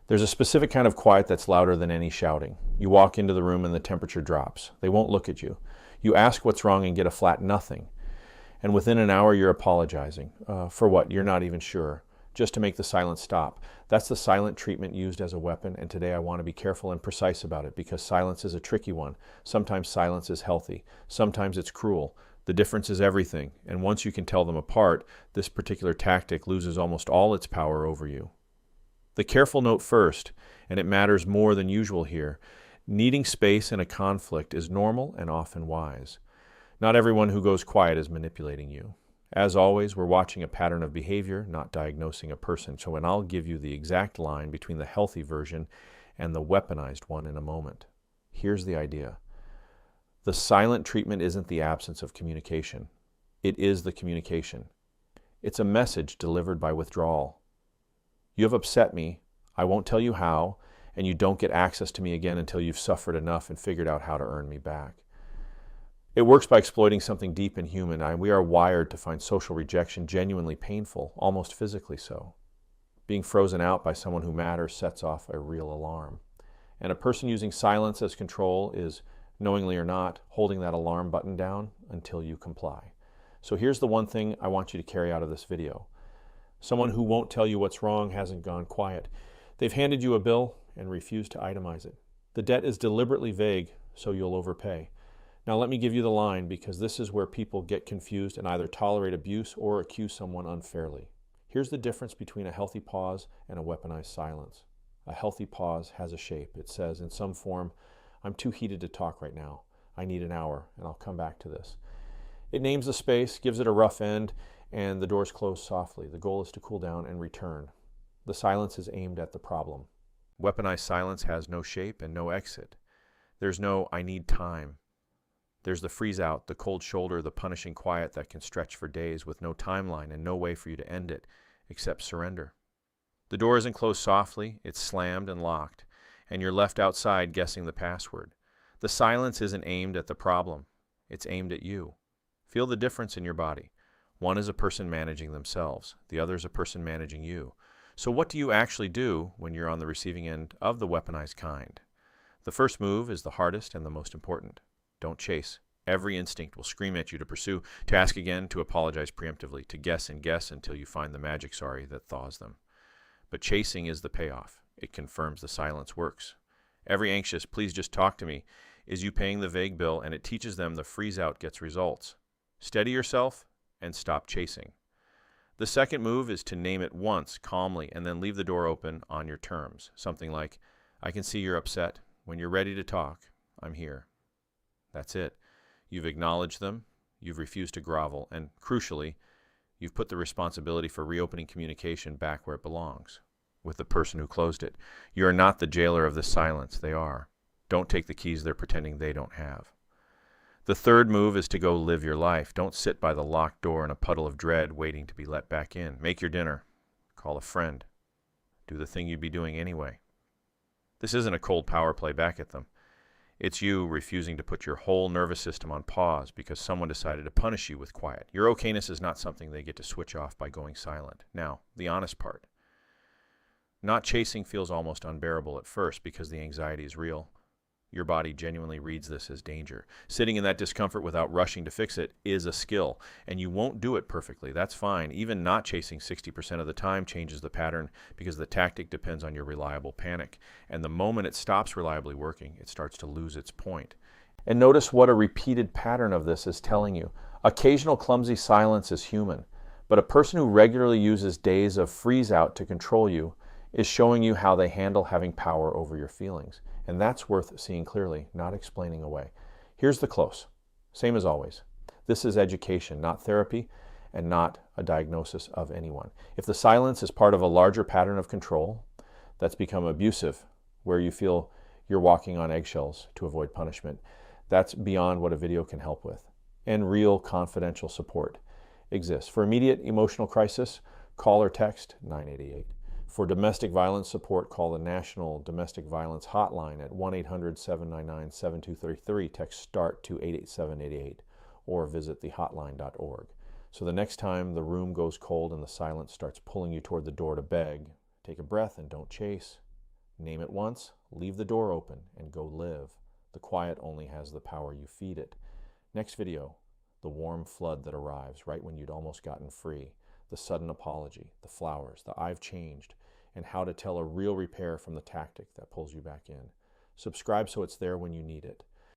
There's a specific kind of quiet that's louder than any shouting. You walk into the room and the temperature drops. They won't look at you. You ask what's wrong and get a flat nothing. And within an hour, you're apologizing. For what? You're not even sure. Just to make the silence stop. That's the silent treatment used as a weapon, and today I want to be careful and precise about it because silence is a tricky one. Sometimes silence is healthy. Sometimes it's cruel. The difference is everything, and once you can tell them apart, this particular tactic loses almost all its power over you. The careful note first, and it matters more than usual here, needing space in a conflict is normal and often wise. Not everyone who goes quiet is manipulating you. As always, we're watching a pattern of behavior, not diagnosing a person. So when I'll give you the exact line between the healthy version and the weaponized one in a moment. Here's the idea. The silent treatment isn't the absence of communication. It is the communication. It's a message delivered by withdrawal. You have upset me. I won't tell you how, and you don't get access to me again until you've suffered enough and figured out how to earn me back. It works by exploiting something deep and human. We are wired to find social rejection genuinely painful, almost physically so. Being frozen out by someone who matters sets off a real alarm. And a person using silence as control is, knowingly or not, holding that alarm button down until you comply. So here's the one thing I want you to carry out of this video. Someone who won't tell you what's wrong hasn't gone quiet. They've handed you a bill and refused to itemize it. The debt is deliberately vague, so you'll overpay. Now let me give you the line because this is where people get confused and either tolerate abuse or accuse someone unfairly. Here's the difference between a healthy pause and a weaponized silence. A healthy pause has a shape. It says in some form, I'm too heated to talk right now. I need an hour and I'll come back to this. It names the space, gives it a rough end, and the doors close softly. The goal is to cool down and return. The silence is aimed at the problem. Weaponized silence has no shape and no exit. There's no I need time. There's the freeze out, the cold shoulder, the punishing quiet that can stretch for days with no timeline and no way for you to end it except surrender. The door isn't closed softly, it's slammed and locked, and you're left outside guessing the password. The silence isn't aimed at the problem, it's aimed at you. Feel the difference in your body. One is a person managing themselves, the other is a person managing you. So what do you actually do when you're on the receiving end of the weaponized kind? The first move is the hardest and the most important. Don't chase. Every instinct will scream at you to pursue, to ask again, to apologize preemptively, to guess and guess until you find the magic sorry that thaws them. But chasing is the payoff. It confirms the silence works. Every anxious, please just talk to me, is you paying the vague bill, and it teaches them the freeze out gets results. Steady yourself and stop chasing. The second move is to name it once, calmly, and then leave the door open on your terms. Something like, I can see you're upset. When you're ready to talk, I'm here. That's it. You've acknowledged them, you've refused to grovel, and crucially, you've put the responsibility for reopening communication back where it belongs, with the person who closed it. You are not the jailer of this silence, they are. Don't take the keys they're pretending they don't have. The third move is to go live your life. Don't sit by the locked door in a puddle of dread waiting to be let back in. Make your dinner. Call a friend. Do the thing you'd be doing anyway. This isn't a cold power play back at them. It's you refusing to put your whole nervous system on pause because someone decided to punish you with quiet. Your okayness is not something they get to switch off by going silent. Now, the honest part. Not chasing feels almost unbearable at first because the anxiety is real. Your body genuinely reads this as danger. Sitting in that discomfort without rushing to fix it is a skill, and you won't do it perfectly. That's fine. Even not chasing 60% of the time changes the pattern because the tactic depends on your reliable panic. And the moment it stops reliably working, it starts to lose its point. And notice what a repeated pattern of this is telling you. Occasional clumsy silence is human, but a person who regularly uses days of freeze out to control you is showing you how they handle having power over your feelings. And that's worth seeing clearly, not explaining away. Here's the close. Same as always. This is education, not therapy, and not a diagnosis of anyone. If the silence is part of a larger pattern of control that's become abusive, where you feel you're walking on eggshells to avoid punishment, that's beyond what a video can help with. And real confidential support exists. For immediate emotional crisis, call or text 988. For domestic violence support, call the National Domestic Violence Hotline at 1-800-799-7233. Text START to 88788 or visit thehotline.org. So the next time the room goes cold and the silence starts pulling you toward the door to beg, take a breath and don't chase. Name it once, leave the door open, and go live. The quiet only has the power you feed it. Next video, the warm flood that arrives right when you'd almost gotten free, the sudden apology, the flowers, the I've changed, and how to tell a real repair from the tactic that pulls you back in. Subscribe so it's there when you need it.